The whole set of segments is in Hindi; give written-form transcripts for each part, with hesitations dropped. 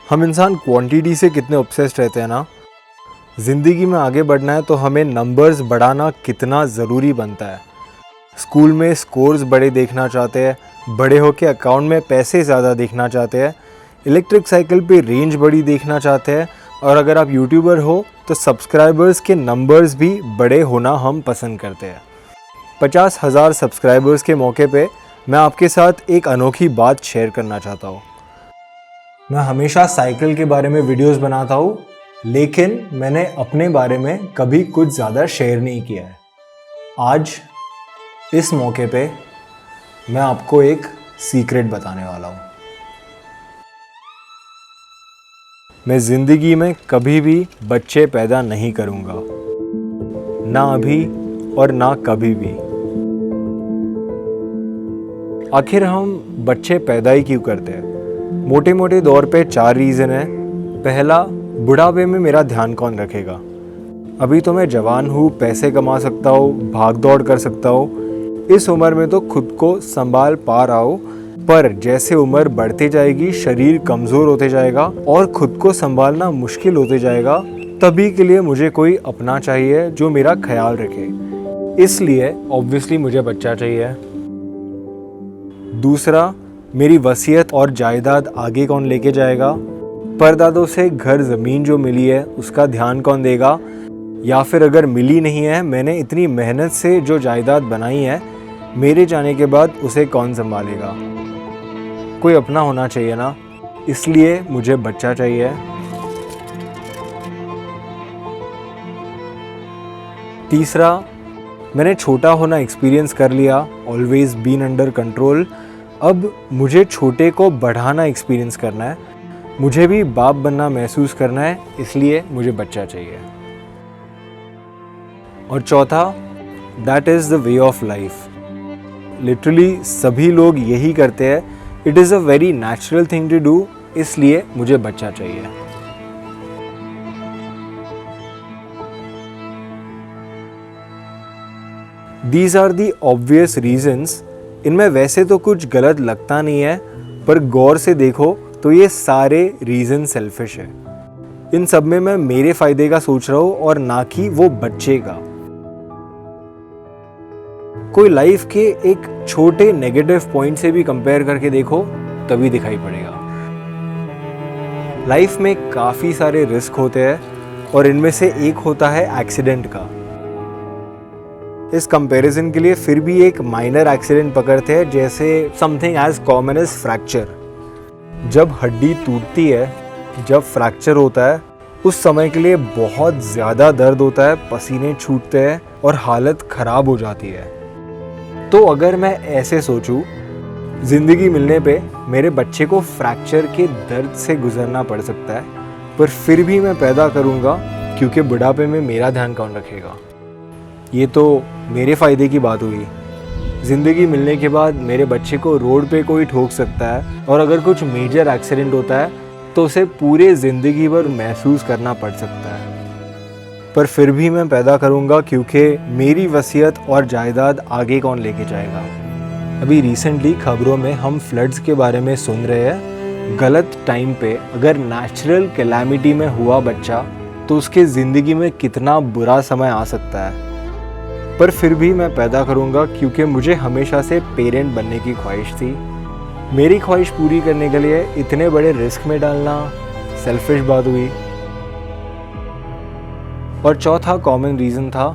हम इंसान क्वांटिटी से कितने ऑब्सेस्ड रहते हैं ना। ज़िंदगी में आगे बढ़ना है तो हमें नंबर्स बढ़ाना कितना ज़रूरी बनता है। स्कूल में स्कोर्स बड़े देखना चाहते हैं, बड़े होके अकाउंट में पैसे ज़्यादा देखना चाहते हैं, इलेक्ट्रिक साइकिल पे रेंज बड़ी देखना चाहते हैं, और अगर आप यूट्यूबर हो तो सब्सक्राइबर्स के नंबर्स भी बड़े होना हम पसंद करते हैं। 50,000 सब्सक्राइबर्स के मौके पे मैं आपके साथ एक अनोखी बात शेयर करना चाहता हूँ। मैं हमेशा साइकिल के बारे में वीडियोस बनाता हूँ, लेकिन मैंने अपने बारे में कभी कुछ ज़्यादा शेयर नहीं किया है। आज इस मौके पे मैं आपको एक सीक्रेट बताने वाला हूँ। मैं ज़िंदगी में कभी भी बच्चे पैदा नहीं करूँगा, ना अभी और ना कभी भी। आखिर हम बच्चे पैदा ही क्यों करते हैं? मोटे मोटे तौर पे 4 रीज़न है। पहला, बुढ़ापे में मेरा ध्यान कौन रखेगा। अभी तो मैं जवान हूँ, पैसे कमा सकता हूँ, भाग दौड़ कर सकता हूँ, इस उम्र में तो खुद को संभाल पा रहा हूँ, पर जैसे उम्र बढ़ती जाएगी शरीर कमज़ोर होते जाएगा और खुद को संभालना मुश्किल होते जाएगा। तभी के लिए मुझे कोई अपना चाहिए जो मेरा ख्याल रखे, इसलिए ऑब्वियसली मुझे बच्चा चाहिए। दूसरा, मेरी वसीयत और जायदाद आगे कौन लेके जाएगा। परदादों से घर ज़मीन जो मिली है उसका ध्यान कौन देगा, या फिर अगर मिली नहीं है, मैंने इतनी मेहनत से जो जायदाद बनाई है, मेरे जाने के बाद उसे कौन संभालेगा। कोई अपना होना चाहिए ना, इसलिए मुझे बच्चा चाहिए। तीसरा, मैंने छोटा होना एक्सपीरियंस कर लिया, ऑलवेज बीन अंडर कंट्रोल। अब मुझे छोटे को बढ़ाना एक्सपीरियंस करना है, मुझे भी बाप बनना महसूस करना है, इसलिए मुझे बच्चा चाहिए। और चौथा, that is the way of life. Literally सभी लोग यही करते हैं, it is a very natural thing to do, इसलिए मुझे बच्चा चाहिए। These are the obvious reasons. इनमें वैसे तो कुछ गलत लगता नहीं है, पर गौर से देखो तो ये सारे रीज़न सेल्फिश है। इन सब में मैं मेरे फ़ायदे का सोच रहा हूँ और ना कि वो बच्चे का। कोई लाइफ के एक छोटे नेगेटिव पॉइंट से भी कंपेयर करके देखो, तभी दिखाई पड़ेगा। लाइफ में काफ़ी सारे रिस्क होते हैं और इनमें से एक होता है एक्सीडेंट का। इस कंपैरिजन के लिए फिर भी एक माइनर एक्सीडेंट पकड़ते हैं, जैसे something as common as fracture. जब हड्डी टूटती है, जब फ्रैक्चर होता है, उस समय के लिए बहुत ज़्यादा दर्द होता है, पसीने छूटते हैं और हालत ख़राब हो जाती है। तो अगर मैं ऐसे सोचूं, ज़िंदगी मिलने पे मेरे बच्चे को फ्रैक्चर के दर्द से गुजरना पड़ सकता है, पर फिर भी मैं पैदा करूँगा, क्योंकि बुढ़ापे में मेरा ध्यान कौन रखेगा। ये तो मेरे फ़ायदे की बात हुई। ज़िंदगी मिलने के बाद मेरे बच्चे को रोड पे कोई ठोक सकता है, और अगर कुछ मेजर एक्सीडेंट होता है तो उसे पूरे ज़िंदगी भर महसूस करना पड़ सकता है, पर फिर भी मैं पैदा करूँगा, क्योंकि मेरी वसीयत और जायदाद आगे कौन लेके जाएगा। अभी रिसेंटली खबरों में हम फ्लड्स के बारे में सुन रहे हैं। गलत टाइम पे अगर नेचुरल कैलामिटी में हुआ बच्चा, तो उसके ज़िंदगी में कितना बुरा समय आ सकता है, पर फिर भी मैं पैदा करूँगा, क्योंकि मुझे हमेशा से पेरेंट बनने की ख्वाहिश थी। मेरी ख्वाहिश पूरी करने के लिए इतने बड़े रिस्क में डालना सेल्फिश बात हुई। और चौथा कॉमन रीज़न था,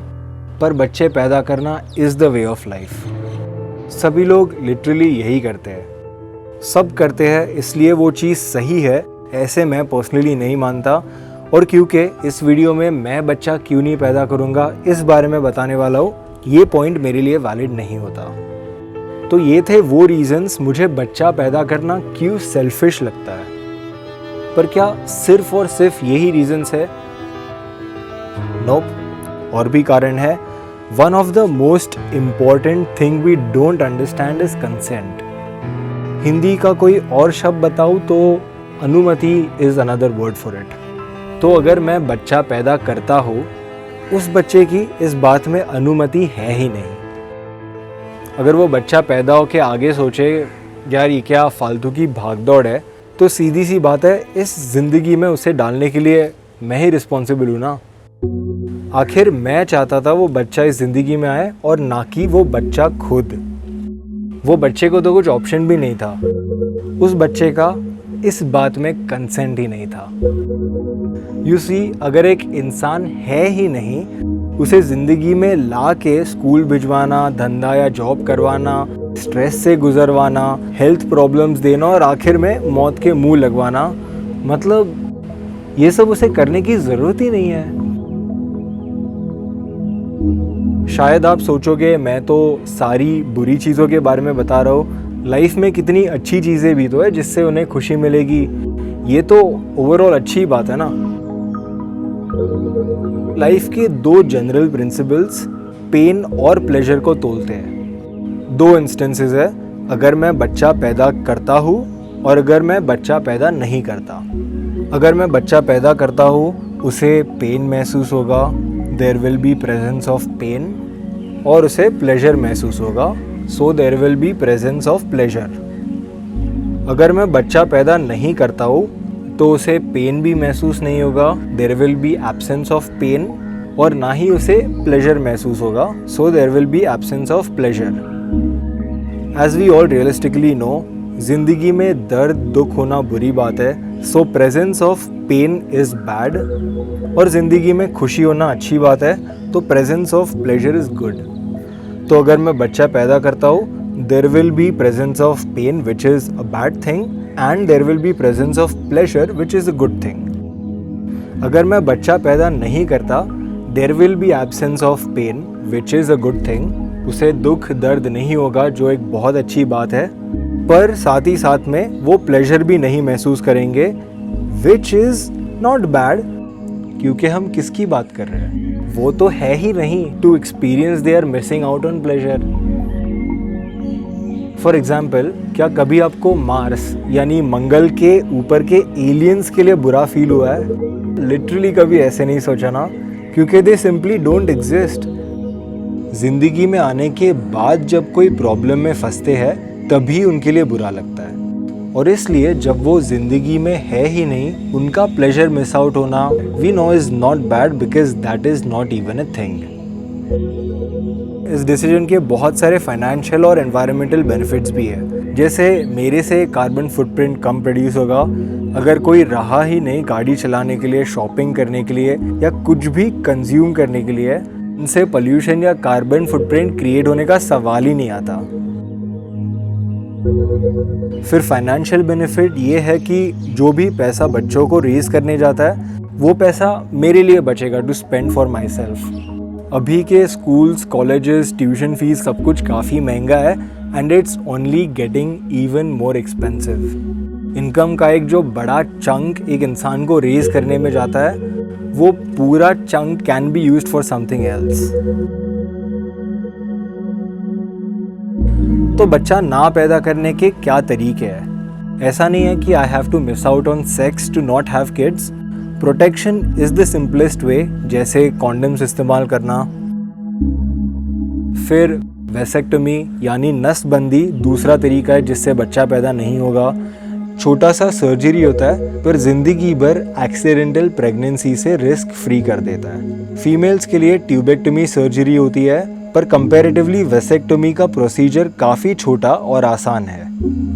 पर बच्चे पैदा करना is the way of life. सभी लोग लिटरली यही करते हैं, सब करते हैं, इसलिए वो चीज़ सही है, ऐसे मैं पर्सनली नहीं मानता। और क्योंकि इस वीडियो में मैं बच्चा क्यों नहीं पैदा करूँगा इस बारे में बताने वाला हूँ, ये पॉइंट मेरे लिए वैलिड नहीं होता। तो ये थे वो रीजंस मुझे बच्चा पैदा करना क्यों सेल्फिश लगता है। पर क्या सिर्फ और सिर्फ यही रीजंस है? नोप, और भी कारण है। One of the most important thing we don't understand is consent. Hindi का कोई और शब्द बताऊँ तो अनुमति is another word for it. तो अगर मैं बच्चा पैदा करता हूँ, उस बच्चे की इस बात में अनुमति है ही नहीं। अगर वो बच्चा पैदा होके आगे सोचे, यार ये क्या फालतू की भागदौड़ है, तो सीधी सी बात है, इस ज़िंदगी में उसे डालने के लिए मैं ही रिस्पॉन्सिबल हूँ ना। आखिर मैं चाहता था वो बच्चा इस ज़िंदगी में आए और ना कि वो बच्चा खुद। वो बच्चे को तो कुछ ऑप्शन भी नहीं था, उस बच्चे का इस बात में कंसेंट ही नहीं था। यू सी, अगर एक इंसान है ही नहीं, उसे ज़िंदगी में ला के स्कूल भिजवाना, धंधा या जॉब करवाना, स्ट्रेस से गुजरवाना, हेल्थ प्रॉब्लम्स देना और आखिर में मौत के मुंह लगवाना, मतलब ये सब उसे करने की ज़रूरत ही नहीं है। शायद आप सोचोगे मैं तो सारी बुरी चीज़ों के बारे में बता रहा हूँ, लाइफ में कितनी अच्छी चीज़ें भी तो है जिससे उन्हें खुशी मिलेगी। ये तो ओवरऑल अच्छी बात है ना। लाइफ के दो जनरल प्रिंसिपल्स पेन और प्लेजर को तोलते हैं। दो इंस्टेंसेस है, अगर मैं बच्चा पैदा करता हूँ और अगर मैं बच्चा पैदा नहीं करता। अगर मैं बच्चा पैदा करता हूँ उसे पेन महसूस होगा, there will be presence of pain, और उसे प्लेजर महसूस होगा, so there will be presence of pleasure. अगर मैं बच्चा पैदा नहीं करता हूँ तो उसे पेन भी महसूस नहीं होगा, there will be absence of pain, और ना ही उसे प्लेजर महसूस होगा, so there will be absence of pleasure. As we all realistically know, जिंदगी में दर्द दुख होना बुरी बात है, so presence of pain is bad, और जिंदगी में खुशी होना अच्छी बात है, तो presence of pleasure is good. तो अगर मैं बच्चा पैदा करता हूँ, there will be presence of pain which is a bad thing, and there will be presence of pleasure which is a good thing. अगर मैं बच्चा पैदा नहीं करता, there will be absence of pain which is a good thing, उसे दुख दर्द नहीं होगा जो एक बहुत अच्छी बात है, पर साथ ही साथ में वो प्लेजर भी नहीं महसूस करेंगे विच इज नॉट बैड, क्योंकि हम किसकी बात कर रहे हैं, वो तो है ही नहीं to experience they are missing out on pleasure. For example, क्या कभी आपको मार्स यानी मंगल के ऊपर के एलियंस के लिए बुरा फील हुआ है? लिटरली कभी ऐसे नहीं सोचा ना, क्योंकि दे सिंपली डोंट एग्जिस्ट। जिंदगी में आने के बाद जब कोई प्रॉब्लम में फंसते हैं तभी उनके लिए बुरा लगता है, और इसलिए जब वो जिंदगी में है ही नहीं, उनका प्लेजर मिस आउट होना we know is not bad because that is not even a thing. इस डिसीजन के बहुत सारे फाइनेंशियल और एनवायरमेंटल बेनिफिट्स भी है, जैसे मेरे से कार्बन फुटप्रिंट कम प्रोड्यूस होगा। अगर कोई रहा ही नहीं गाड़ी चलाने के लिए, शॉपिंग करने के लिए या कुछ भी कंज्यूम करने के लिए, इनसे पोल्यूशन या कार्बन फुटप्रिंट क्रिएट होने का सवाल ही नहीं आता। फिर फाइनेंशियल बेनिफिट ये है कि जो भी पैसा बच्चों को रेज करने जाता है वो पैसा मेरे लिए बचेगा to spend for myself. अभी के स्कूल्स, कॉलेजेस, ट्यूशन फीस सब कुछ काफ़ी महंगा है and it's only getting even more expensive. Income का एक जो बड़ा चंक एक इंसान को रेज करने में जाता है, वो पूरा chunk can be used for something else. तो बच्चा ना पैदा करने के क्या तरीके हैं? ऐसा नहीं है कि I have to miss out on sex to not have kids. Protection is the simplest way, जैसे कॉन्डम्स इस्तेमाल करना। फिर वेसेक्टमी यानी नसबंदी दूसरा तरीका है जिससे बच्चा पैदा नहीं होगा। छोटा सा सर्जरी होता है पर जिंदगी भर एक्सीडेंटल प्रेगनेंसी से रिस्क फ्री कर देता है। फीमेल्स के लिए ट्यूबेक्टमी सर्जरी होती है, पर कंपैरेटिवली वेसेक्टमी का प्रोसीजर काफ़ी छोटा और आसान है।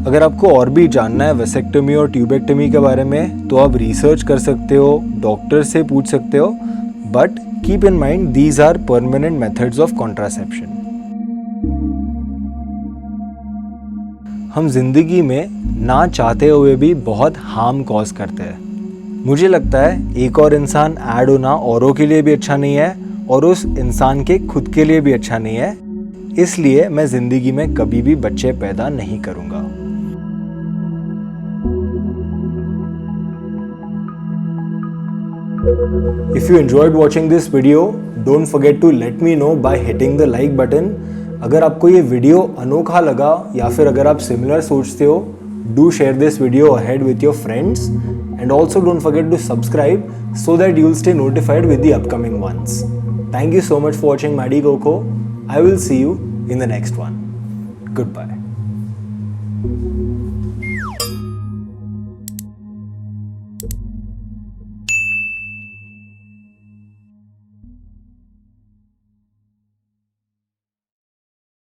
अगर आपको और भी जानना है वेसेक्टमी और ट्यूबेक्टमी के बारे में तो आप रिसर्च कर सकते हो, डॉक्टर से पूछ सकते हो, but keep in mind these are permanent methods of contraception. हम जिंदगी में ना चाहते हुए भी बहुत हार्म कॉज करते हैं। मुझे लगता है एक और इंसान ऐड होना औरों के लिए भी अच्छा नहीं है और उस इंसान के खुद के लिए भी अच्छा नहीं है, इसलिए मैं जिंदगी में कभी भी बच्चे पैदा नहीं करूंगा। If you enjoyed watching this video, don't forget to let me know by hitting the like button. अगर आपको ये वीडियो अनोखा लगा या फिर अगर आप सिमिलर सोचते हो, do share this video ahead with your friends and also don't forget to subscribe so that you'll stay notified with the upcoming ones. Thank you so much for watching Madi Coco. I will see you in the next one. Goodbye. है।